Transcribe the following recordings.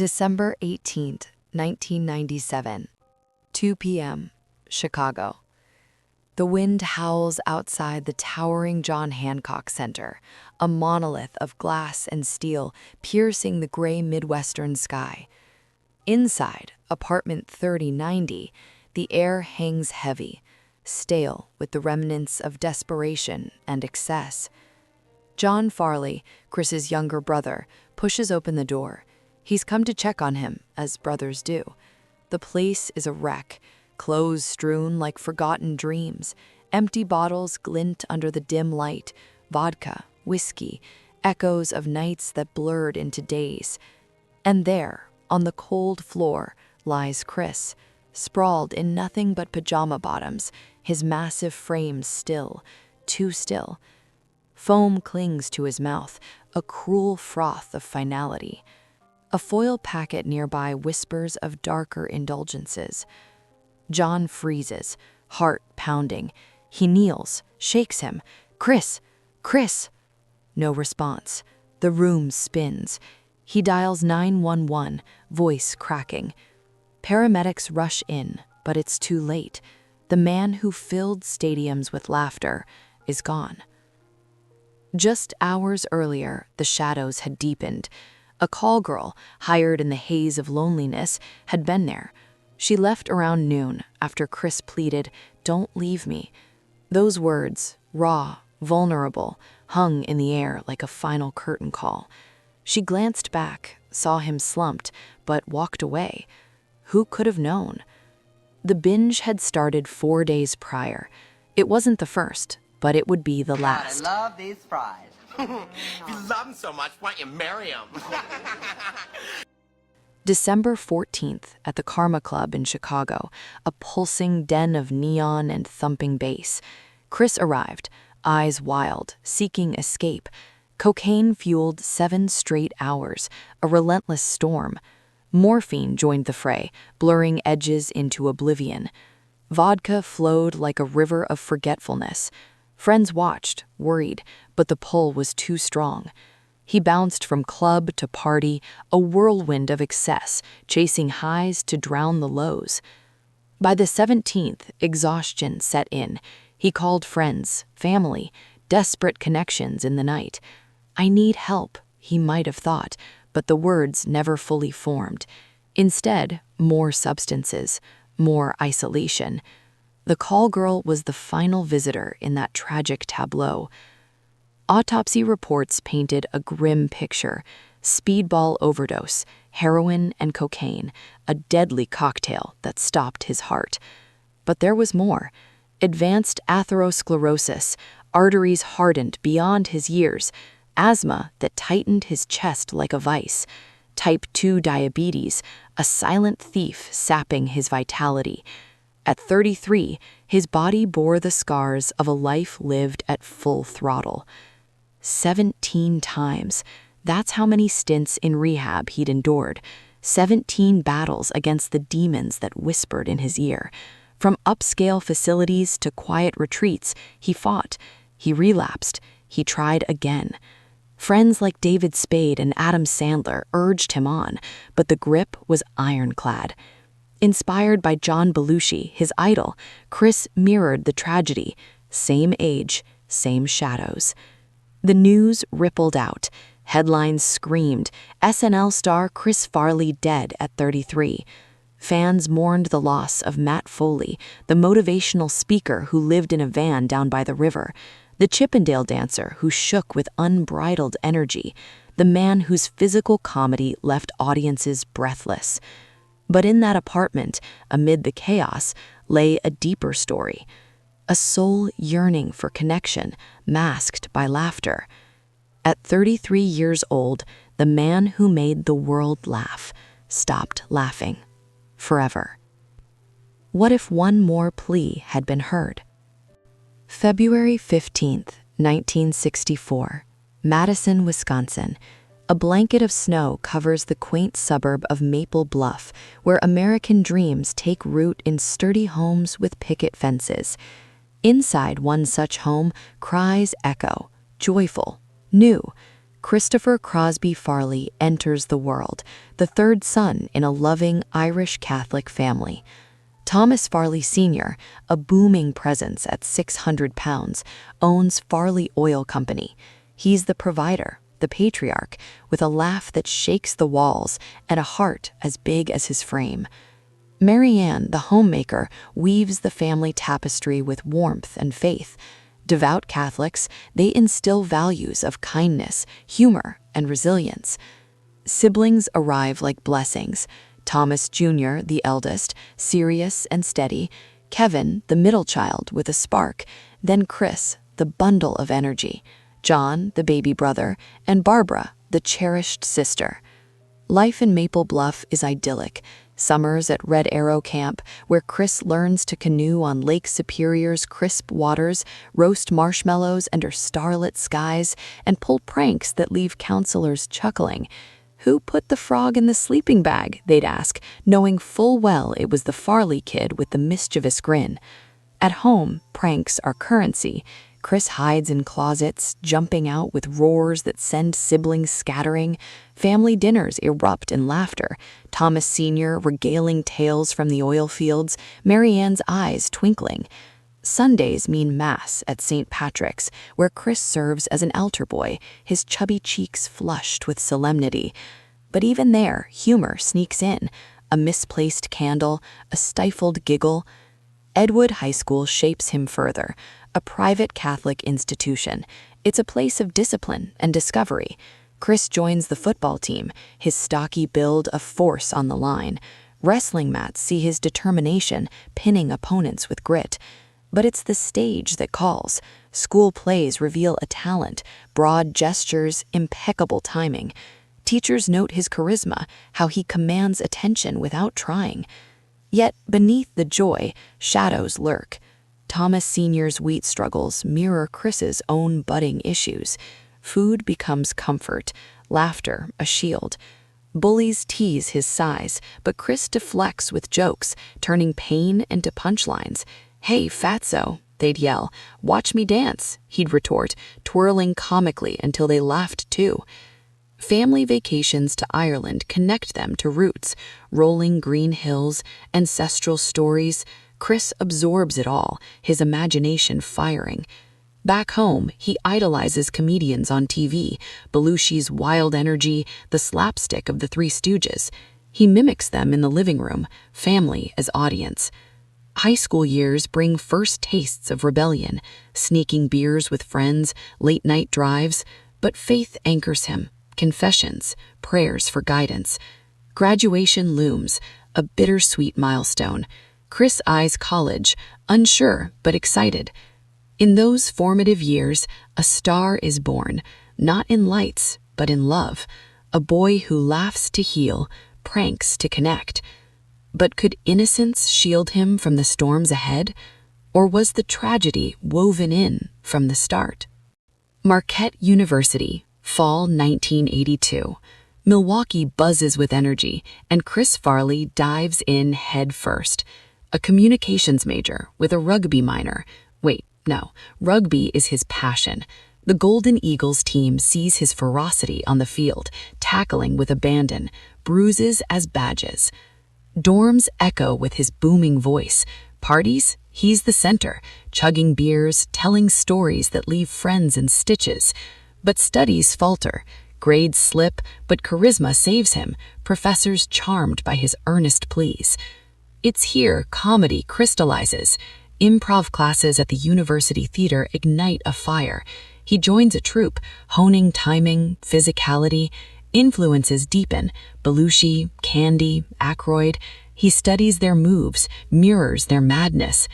December 18th, 1997, 2 p.m., Chicago. The wind howls outside the towering John Hancock Center, a monolith of glass and steel piercing the gray Midwestern sky. Inside, apartment 3090, the air hangs heavy, stale with the remnants of desperation and excess. John Farley, Chris's younger brother, pushes open the door. He's come to check on him, as brothers do. The place is a wreck, clothes strewn like forgotten dreams. Empty bottles glint under the dim light, vodka, whiskey, echoes of nights that blurred into days. And there, on the cold floor, lies Chris, sprawled in nothing but pajama bottoms, his massive frame still, too still. Foam clings to his mouth, a cruel froth of finality. A foil packet nearby whispers of darker indulgences. John freezes, heart pounding. He kneels, shakes him. "Chris! Chris!" No response. The room spins. He dials 911, voice cracking. Paramedics rush in, but it's too late. The man who filled stadiums with laughter is gone. Just hours earlier, the shadows had deepened. A call girl, hired in the haze of loneliness, had been there. She left around noon after Chris pleaded, "Don't leave me." Those words, raw, vulnerable, hung in the air like a final curtain call. She glanced back, saw him slumped, but walked away. Who could have known? The binge had started 4 days prior. It wasn't the first, but it would be the last. I love these fries. If you love him so much, why don't you marry him? December 14th at the Karma Club in Chicago, a pulsing den of neon and thumping bass. Chris arrived, eyes wild, seeking escape. Cocaine fueled 7 straight hours, a relentless storm. Morphine joined the fray, blurring edges into oblivion. Vodka flowed like a river of forgetfulness. Friends watched, worried, but the pull was too strong. He bounced from club to party, a whirlwind of excess, chasing highs to drown the lows. By the 17th, exhaustion set in. He called friends, family, desperate connections in the night. "I need help," he might have thought, but the words never fully formed. Instead, more substances, more isolation. The call girl was the final visitor in that tragic tableau. Autopsy reports painted a grim picture: speedball overdose, heroin and cocaine, a deadly cocktail that stopped his heart. But there was more. Advanced atherosclerosis, arteries hardened beyond his years, asthma that tightened his chest like a vice, type 2 diabetes, a silent thief sapping his vitality. At 33, his body bore the scars of a life lived at full throttle. 17 times. That's how many stints in rehab he'd endured. 17 battles against the demons that whispered in his ear. From upscale facilities to quiet retreats, he fought. He relapsed. He tried again. Friends like David Spade and Adam Sandler urged him on, but the grip was ironclad. Inspired by John Belushi, his idol, Chris mirrored the tragedy. Same age, same shadows. The news rippled out. Headlines screamed, SNL star Chris Farley dead at 33. Fans mourned the loss of Matt Foley, the motivational speaker who lived in a van down by the river, the Chippendale dancer who shook with unbridled energy, the man whose physical comedy left audiences breathless. But in that apartment, amid the chaos, lay a deeper story. A soul yearning for connection, masked by laughter. At 33 years old, the man who made the world laugh stopped laughing. Forever. What if one more plea had been heard? February 15th, 1964, Madison, Wisconsin. A blanket of snow covers the quaint suburb of Maple Bluff, where American dreams take root in sturdy homes with picket fences. Inside one such home, cries echo, joyful, new. Christopher Crosby Farley enters the world, the third son in a loving Irish Catholic family. Thomas Farley Sr., a booming presence at 600 pounds, owns Farley Oil Company. He's the provider, the patriarch, with a laugh that shakes the walls and a heart as big as his frame. Marianne, the homemaker, weaves the family tapestry with warmth and faith. Devout Catholics, they instill values of kindness, humor, and resilience. Siblings arrive like blessings. Thomas Jr., the eldest, serious and steady. Kevin, the middle child, with a spark. Then Chris, the bundle of energy. John, the baby brother. And Barbara, the cherished sister. Life in Maple Bluff is idyllic. Summers at Red Arrow Camp, where Chris learns to canoe on Lake Superior's crisp waters, roast marshmallows under starlit skies, and pull pranks that leave counselors chuckling. "Who put the frog in the sleeping bag?" they'd ask, knowing full well it was the Farley kid with the mischievous grin. At home, pranks are currency. Chris hides in closets, jumping out with roars that send siblings scattering. Family dinners erupt in laughter. Thomas Sr. regaling tales from the oil fields, Marianne's eyes twinkling. Sundays mean Mass at St. Patrick's, where Chris serves as an altar boy, his chubby cheeks flushed with solemnity. But even there, humor sneaks in. A misplaced candle, a stifled giggle. Edwood High School shapes him further. A private Catholic institution. It's a place of discipline and discovery. Chris joins the football team, his stocky build a force on the line. Wrestling mats see his determination, pinning opponents with grit. But it's the stage that calls. School plays reveal a talent, broad gestures, impeccable timing. Teachers note his charisma, how he commands attention without trying. Yet beneath the joy, shadows lurk. Thomas Sr.'s wheat struggles mirror Chris's own budding issues. Food becomes comfort, laughter a shield. Bullies tease his size, but Chris deflects with jokes, turning pain into punchlines. "Hey, fatso," they'd yell. "Watch me dance," he'd retort, twirling comically until they laughed too. Family vacations to Ireland connect them to roots, rolling green hills, ancestral stories. Chris absorbs it all, his imagination firing. Back home, he idolizes comedians on TV, Belushi's wild energy, the slapstick of the Three Stooges. He mimics them in the living room, family as audience. High school years bring first tastes of rebellion, sneaking beers with friends, late-night drives, but faith anchors him, confessions, prayers for guidance. Graduation looms, a bittersweet milestone. Chris eyes college, unsure but excited. In those formative years, a star is born, not in lights, but in love. A boy who laughs to heal, pranks to connect. But could innocence shield him from the storms ahead? Or was the tragedy woven in from the start? Marquette University, fall 1982. Milwaukee buzzes with energy, and Chris Farley dives in head first. A communications major with a rugby minor. Wait, no, rugby is his passion. The Golden Eagles team sees his ferocity on the field, tackling with abandon, bruises as badges. Dorms echo with his booming voice. Parties, he's the center, chugging beers, telling stories that leave friends in stitches. But studies falter. Grades slip, but charisma saves him, professors charmed by his earnest pleas. It's here comedy crystallizes. Improv classes at the university theater ignite a fire. He joins a troupe, honing timing, physicality. Influences deepen. Belushi, Candy, Aykroyd. He studies their moves, mirrors their madness.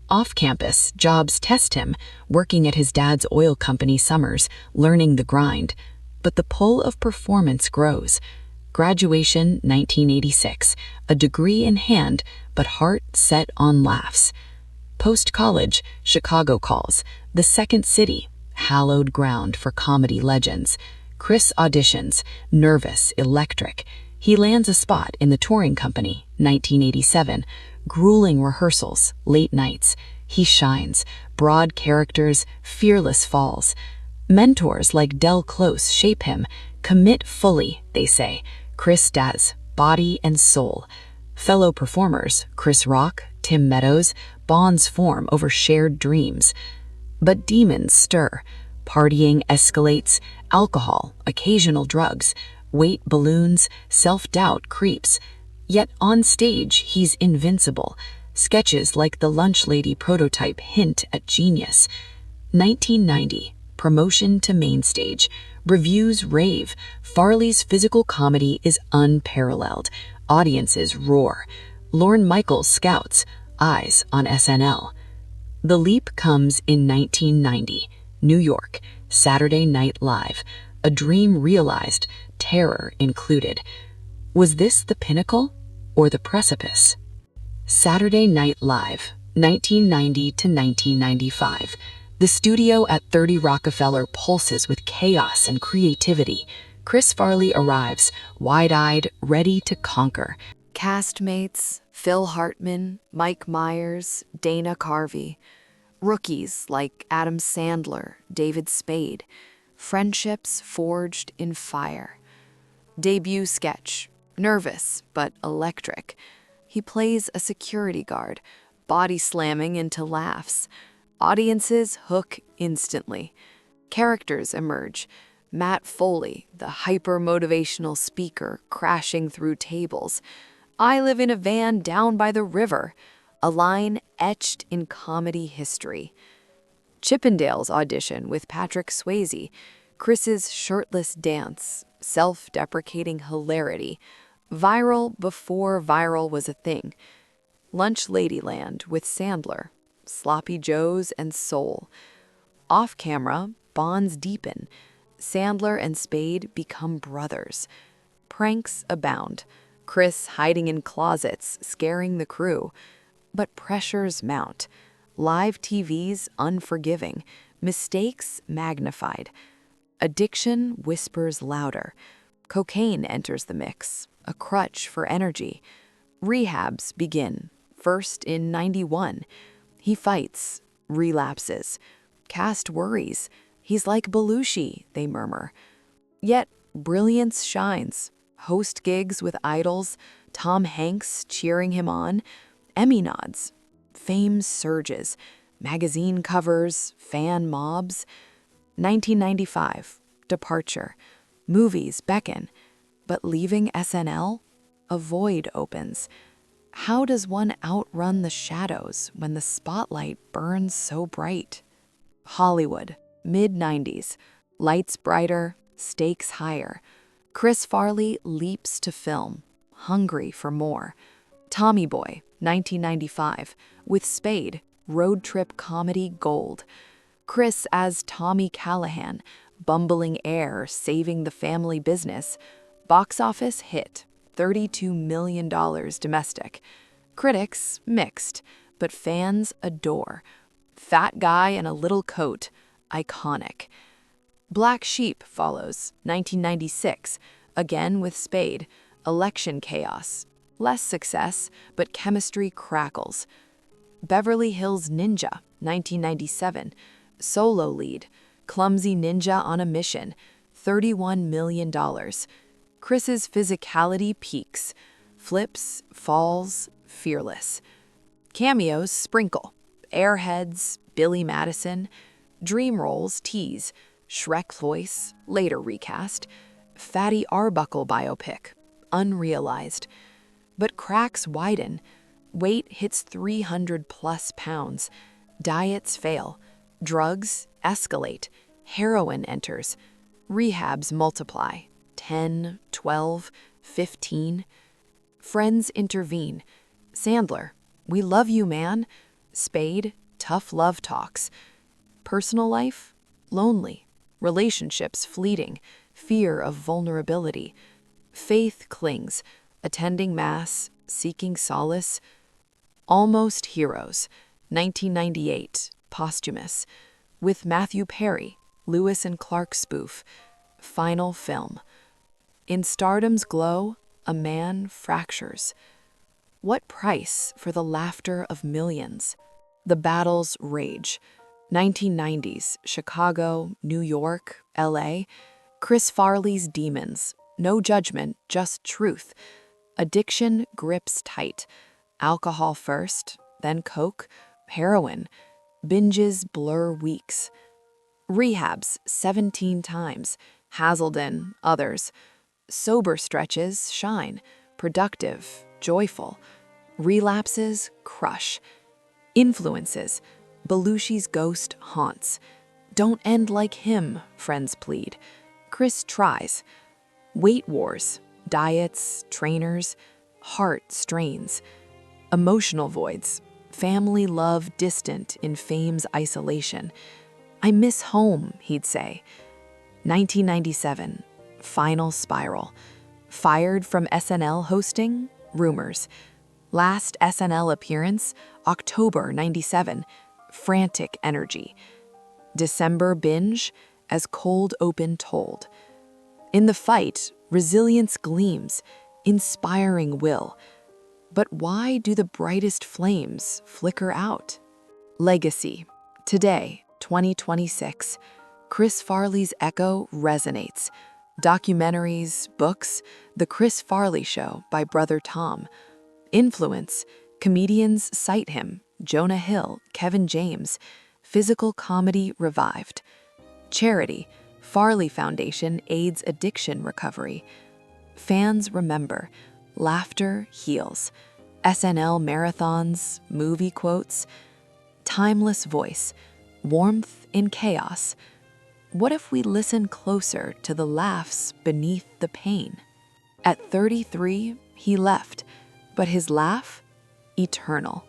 Off-campus, jobs test him, working at his dad's oil company summers, learning the grind. But the pull of performance grows. Graduation 1986, a degree in hand, but heart set on laughs. Post-college, Chicago calls, the second city, hallowed ground for comedy legends. Chris auditions, nervous, electric. He lands a spot in the touring company, 1987, grueling rehearsals, late nights. He shines, broad characters, fearless falls. Mentors like Del Close shape him. Commit fully, they say. Chris does, body and soul. Fellow performers, Chris Rock, Tim Meadows, bonds form over shared dreams. But demons stir. Partying escalates, alcohol, occasional drugs, weight balloons, self-doubt creeps. Yet on stage, he's invincible. Sketches like the Lunch Lady prototype hint at genius. 1990, promotion to main stage. Reviews rave. Farley's physical comedy is unparalleled. Audiences roar. Lorne Michaels scouts, eyes on SNL. The leap comes in 1990, New York, Saturday Night Live. A dream realized, terror included. Was this the pinnacle or the precipice? Saturday Night Live, 1990 to 1995. The studio at 30 Rockefeller pulses with chaos and creativity. Chris Farley arrives, wide-eyed, ready to conquer. Castmates, Phil Hartman, Mike Myers, Dana Carvey. Rookies like Adam Sandler, David Spade. Friendships forged in fire. Debut sketch, nervous but electric. He plays a security guard, body slamming into laughs. Audiences hook instantly. Characters emerge. Matt Foley, the hyper-motivational speaker crashing through tables. I live in a van down by the river, a line etched in comedy history. Chippendales audition with Patrick Swayze. Chris's shirtless dance, self-deprecating hilarity. Viral before viral was a thing. Lunch Ladyland with Sandler. Sloppy Joes and Soul. Off-camera, bonds deepen. Sandler and Spade become brothers. Pranks abound. Chris hiding in closets, scaring the crew. But pressures mount. Live TV's unforgiving. Mistakes magnified. Addiction whispers louder. Cocaine enters the mix, a crutch for energy. Rehabs begin, first in 91. He fights, relapses. Cast worries. He's like Belushi, they murmur. Yet brilliance shines. Host gigs with idols, Tom Hanks cheering him on, Emmy nods. Fame surges. Magazine covers, fan mobs. 1995, departure. Movies beckon. But leaving SNL, a void opens. How does one outrun the shadows when the spotlight burns so bright? Hollywood, mid-90s. Lights brighter, stakes higher. Chris Farley leaps to film, hungry for more. Tommy Boy, 1995. With Spade, road trip comedy gold. Chris as Tommy Callahan, bumbling heir saving the family business. Box office hit, $32 million domestic. Critics mixed, but fans adore. Fat guy in a little coat, iconic. Black Sheep follows, 1996, again with Spade. Election chaos. Less success, but chemistry crackles. Beverly Hills Ninja, 1997. Solo lead. Clumsy ninja on a mission. $31 million. Chris's physicality peaks. Flips, falls, fearless. Cameos sprinkle. Airheads, Billy Madison. Dream roles tease. Shrek voice, later recast. Fatty Arbuckle biopic, unrealized. But cracks widen. Weight hits 300+ pounds. Diets fail. Drugs escalate. Heroin enters. Rehabs multiply. 10, 12, 15. Friends intervene. Sandler, we love you, man. Spade, tough love talks. Personal life, lonely. Relationships fleeting. Fear of vulnerability. Faith clings. Attending mass, seeking solace. Almost Heroes, 1998, posthumous. With Matthew Perry, Lewis and Clark spoof. Final film. In stardom's glow, a man fractures. What price for the laughter of millions? The battles rage. 1990s, Chicago, New York, LA. Chris Farley's demons. No judgment, just truth. Addiction grips tight. Alcohol first, then coke, heroin. Binges blur weeks. Rehabs 17 times. Hazelden, others. Sober stretches shine. Productive, joyful. Relapses crush. Influences. Belushi's ghost haunts. Don't end like him, friends plead. Chris tries. Weight wars. Diets, trainers. Heart strains. Emotional voids. Family love distant in fame's isolation. I miss home, he'd say. 1997. Final spiral. Fired from SNL hosting? Rumors. Last SNL appearance, October 97. Frantic energy. December binge, as cold open told. In the fight, resilience gleams, inspiring will. But why do the brightest flames flicker out? Legacy. Today, 2026. Chris Farley's echo resonates. Documentaries, books, The Chris Farley Show by Brother Tom. Influence. Comedians cite him. Jonah Hill, Kevin James. Physical comedy revived. Charity. Farley Foundation aids addiction recovery. Fans remember. Laughter heals. SNL marathons, movie quotes. Timeless voice. Warmth in chaos. What if we listen closer to the laughs beneath the pain? At 33, he left, but his laugh, eternal.